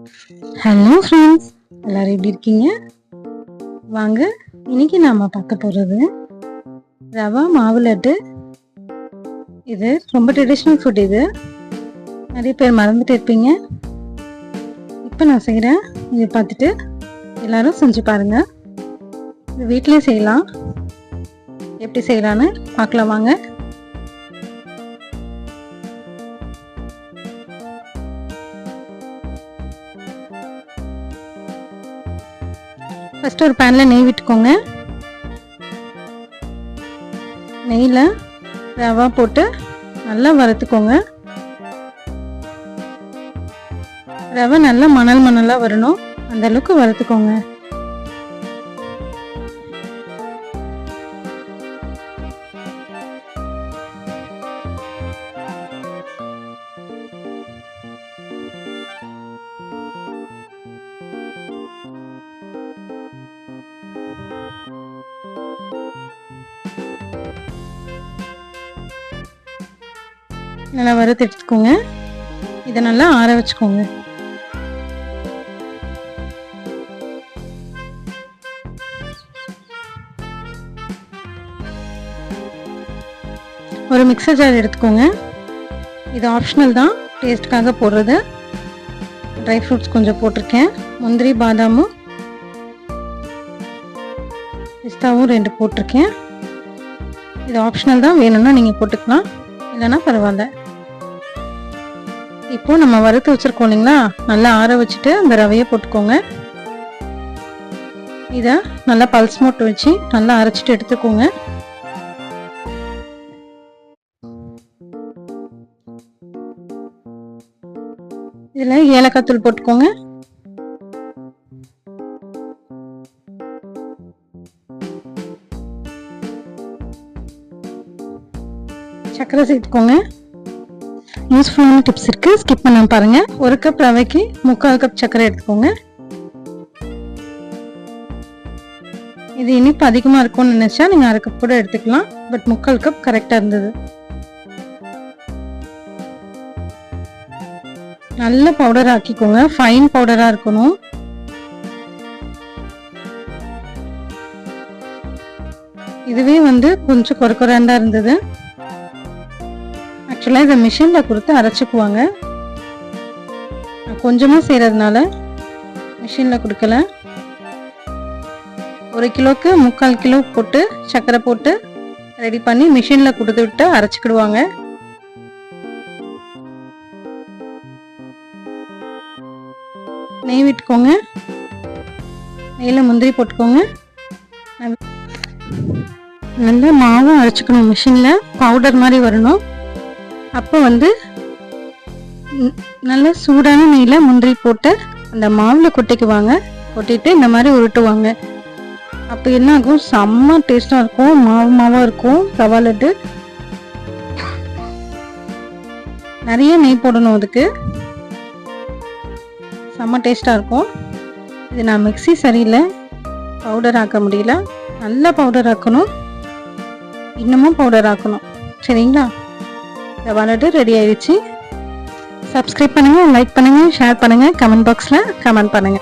Hello friends, எல்லாரும் எப்படி இருக்கீங்க? வாங்க, இன்னைக்கு நாம பார்க்க போகிறது ரவா மாவு லட்டு. இது ரொம்ப ட்ரெடிஷ்னல் ஃபுட். இது நிறைய பேர் மறந்துட்டு இருப்பீங்க. இப்போ நான் செய்கிறேன், இதை பார்த்துட்டு எல்லாரும் செஞ்சு பாருங்க. இது வீட்டிலே செய்யலாம். எப்படி செய்யலான்னு பார்க்கலாம் வாங்க. ஃபஸ்ட்டு ஒரு பேனில் நெய் விட்டுக்கோங்க. நெய்யில் ரவா போட்டு நல்லா வறுத்துக்கோங்க. ரவை நல்லா மணல் மணலாக வரணும், அந்த அளவுக்கு வறுத்துக்கோங்க. நல்லா வறுத்து எடுத்துக்கோங்க. இதை நல்லா ஆற வச்சுக்கோங்க. ஒரு மிக்சர் ஜார் எடுத்துக்கோங்க. இது ஆப்ஷனல் தான், டேஸ்ட்டுக்காக போடுறது. ட்ரை ஃப்ரூட்ஸ் கொஞ்சம் போட்டிருக்கேன். முந்திரி, பாதாமும் பிஸ்தாவும் 2 போட்டிருக்கேன். இது ஆப்ஷனல் தான், வேணும்னா நீங்கள் போட்டுக்கலாம், இல்லைன்னா பரவாயில்ல. இப்போ நம்ம வறுத்து வச்சிருக்கோம் இல்லைங்களா, நல்லா ஆற வச்சுட்டு அந்த ரவையை போட்டுக்கோங்க. இதை நல்லா பல்ஸ் மோட்டு வச்சு நல்லா அரைச்சிட்டு எடுத்துக்கோங்க. இதில் ஏலக்காய் தூள் போட்டுக்கோங்க. சர்க்கரை சேர்த்துக்கோங்க. யூஸ்ஃபுல்லான டிப்ஸ் இருக்குது, ஸ்கிப் பண்ணாம பாருங்க. 1 கப் ரவைக்கு 3/4 கப் சர்க்கரை எடுத்துக்கோங்க. இது இனிப்பு அதிகமாக இருக்கும்னு நினச்சா நீங்கள் 1/2 கப் கூட எடுத்துக்கலாம். பட் 3/4 கப் கரெக்டாக இருந்தது. நல்ல பவுடர் ஆக்கிக்கோங்க, ஃபைன் பவுடராக இருக்கணும். இதுவே கொஞ்சம் கொரகொரண்டா இருந்தது. ஆக்சுவலாக இதை மிஷினில் கொடுத்து அரைச்சிக்குவாங்க. நான் கொஞ்சமாக செய்கிறதுனால மிஷினில் கொடுக்கல. 1 கிலோக்கு 3/4 கிலோ போட்டு சர்க்கரை போட்டு ரெடி பண்ணி மிஷினில் கொடுத்து விட்டு அரைச்சிக்கிடுவாங்க. நெய் விட்டுக்கோங்க. நெய்யில் முந்திரி போட்டுக்கோங்க. நல்லா மாவும் அரைச்சிக்கணும். மிஷினில் பவுடர் மாதிரி வரணும். அப்போ நல்ல சூடான நெய்யில் முந்திரி போட்டு அந்த மாவில் கொட்டிக்குவாங்க. கொட்டிட்டு இந்த மாதிரி உருட்டுவாங்க. அப்போ என்ன ஆகும், செம்ம டேஸ்டாக இருக்கும், மாவாக இருக்கும் ரவா லட்டு. நிறைய நெய் போடணும், அதுக்கு செம்ம டேஸ்டாக இருக்கும். இது நான் மிக்ஸி சரியில்லை, பவுடர் ஆக்க முடியல. நல்லா பவுடர் ஆக்கணும், இன்னமும் பவுடர் ஆக்கணும். சரிங்களா? ரவா லட்டு ரெடி ஆயிடுச்சு. சப்ஸ்கிரைப் பண்ணுங்கள், லைக் பண்ணுங்கள், ஷேர் பண்ணுங்கள், கமெண்ட் பாக்ஸில் கமெண்ட் பண்ணுங்கள்.